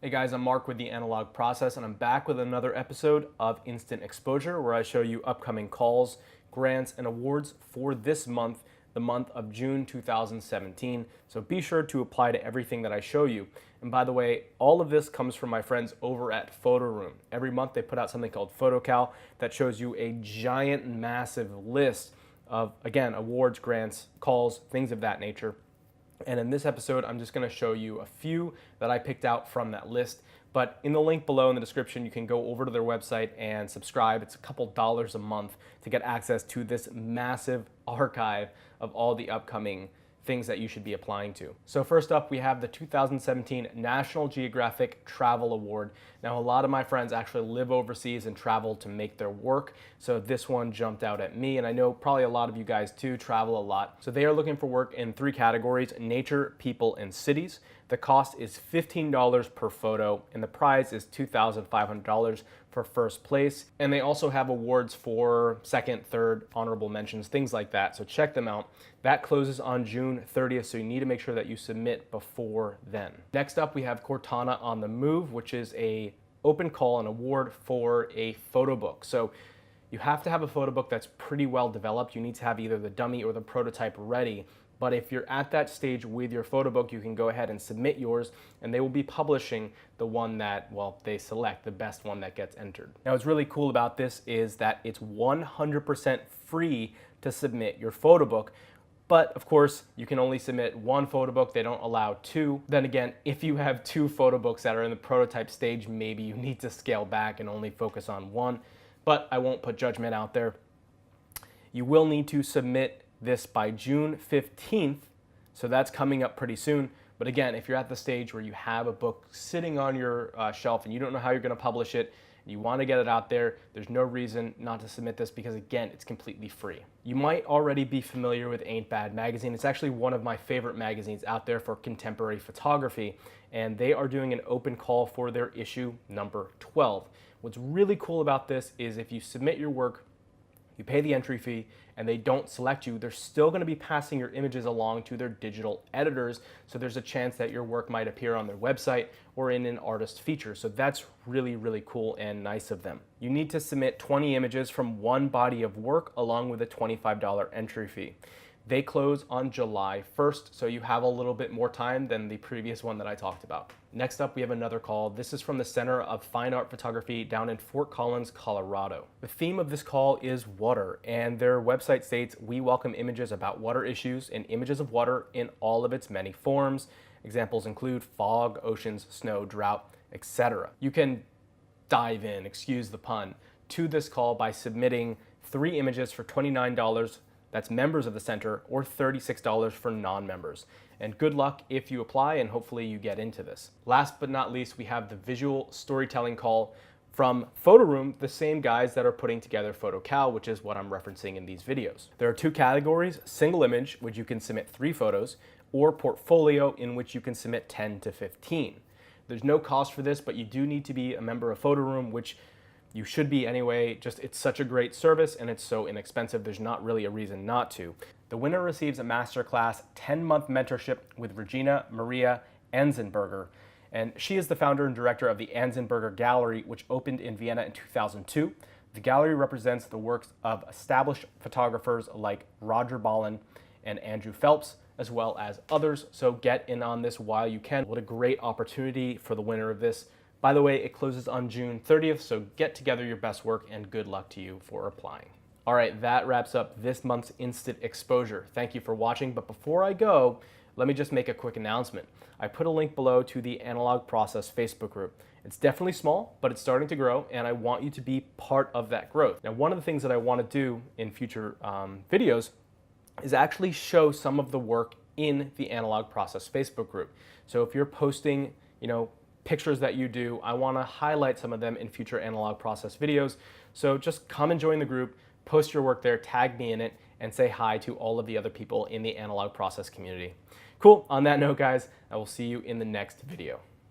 Hey guys, I'm Mark with the Analog Process, and I'm back with another episode of Instant Exposure, where I show you upcoming calls, grants, and awards for this month, the month of June 2017. So be sure to apply to everything that I show you. And by the way, all of this comes from my friends over at FotoRoom. Every month they put out something called PhotoCal that shows you a giant, massive list of, again, awards, grants, calls, things of that nature. And in this episode, I'm just going to show you a few that I picked out from that list. But in the link below in the description, you can go over to their website and subscribe. It's a couple dollars a month to get access to this massive archive of all the upcoming things that you should be applying to. So first up, we have the 2017 National Geographic Travel Award. Now, a lot of my friends actually live overseas and travel to make their work, so this one jumped out at me, and I know probably a lot of you guys too travel a lot. So they are looking for work in three categories: nature, people, and cities. The cost is $15 per photo, and the prize is $2,500 for first place. And they also have awards for second, third, honorable mentions, things like that. So check them out. That closes on June 30th, so you need to make sure that you submit before then. Next up, we have Cortonaon on the Move, which is a open call and award for a photo book. So you have to have a photo book that's pretty well developed. You need to have either the dummy or the prototype ready. But if you're at that stage with your photo book, you can go ahead and submit yours, and they will be publishing the one that, well, they select, the best one that gets entered. Now, what's really cool about this is that it's 100% free to submit your photo book. But of course, you can only submit one photo book. They don't allow two. Then again, if you have two photo books that are in the prototype stage, maybe you need to scale back and only focus on one. But I won't put judgment out there. You will need to submit this by June 15th, so that's coming up pretty soon. But again, if you're at the stage where you have a book sitting on your shelf and you don't know how you're going to publish it, and you want to get it out there, there's no reason not to submit this because, again, it's completely free. You might already be familiar with Aint Bad magazine. It's actually one of my favorite magazines out there for contemporary photography, and they are doing an open call for their issue number 12. What's really cool about this is if you submit your work, you pay the entry fee, and they don't select you, they're still going to be passing your images along to their digital editors, so there's a chance that your work might appear on their website or in an artist feature. So that's really, really cool and nice of them. You need to submit 20 images from one body of work along with a $25 entry fee. They close on July 1st, so you have a little bit more time than the previous one that I talked about. Next up, we have another call. This is from the Center of Fine Art Photography down in Fort Collins, Colorado. The theme of this call is water, and their website states, "We welcome images about water issues and images of water in all of its many forms." Examples include fog, oceans, snow, drought, etc. You can dive in, excuse the pun, to this call by submitting 3 images for $29. That's members of the center, or $36 for non-members. And good luck if you apply, and hopefully you get into this. Last but not least, we have the visual storytelling call from FotoRoom, the same guys that are putting together PhotoCal, which is what I'm referencing in these videos. There are 2 categories: single image, which you can submit 3 photos, or portfolio, in which you can submit 10 to 15. There's no cost for this, but you do need to be a member of FotoRoom, which you should be anyway. Just, it's such a great service and it's so inexpensive, there's not really a reason not to. The winner receives a masterclass 10-month mentorship with Regina Maria Anzenberger. And she is the founder and director of the Anzenberger Gallery, which opened in Vienna in 2002. The gallery represents the works of established photographers like Roger Ballin and Andrew Phelps, as well as others. So get in on this while you can. What a great opportunity for the winner of this. By the way, it closes on June 30th, so get together your best work and good luck to you for applying. All right, that wraps up this month's Instant Exposure. Thank you for watching, but before I go, let me just make a quick announcement. I put a link below to the Analog Process Facebook group. It's definitely small, but it's starting to grow, and I want you to be part of that growth. Now, one of the things that I want to do in future videos is actually show some of the work in the Analog Process Facebook group. So if you're posting, pictures that you do, I want to highlight some of them in future Analog Process videos. So just come and join the group, post your work there, tag me in it, and say hi to all of the other people in the Analog Process community. Cool. On that note, guys, I will see you in the next video.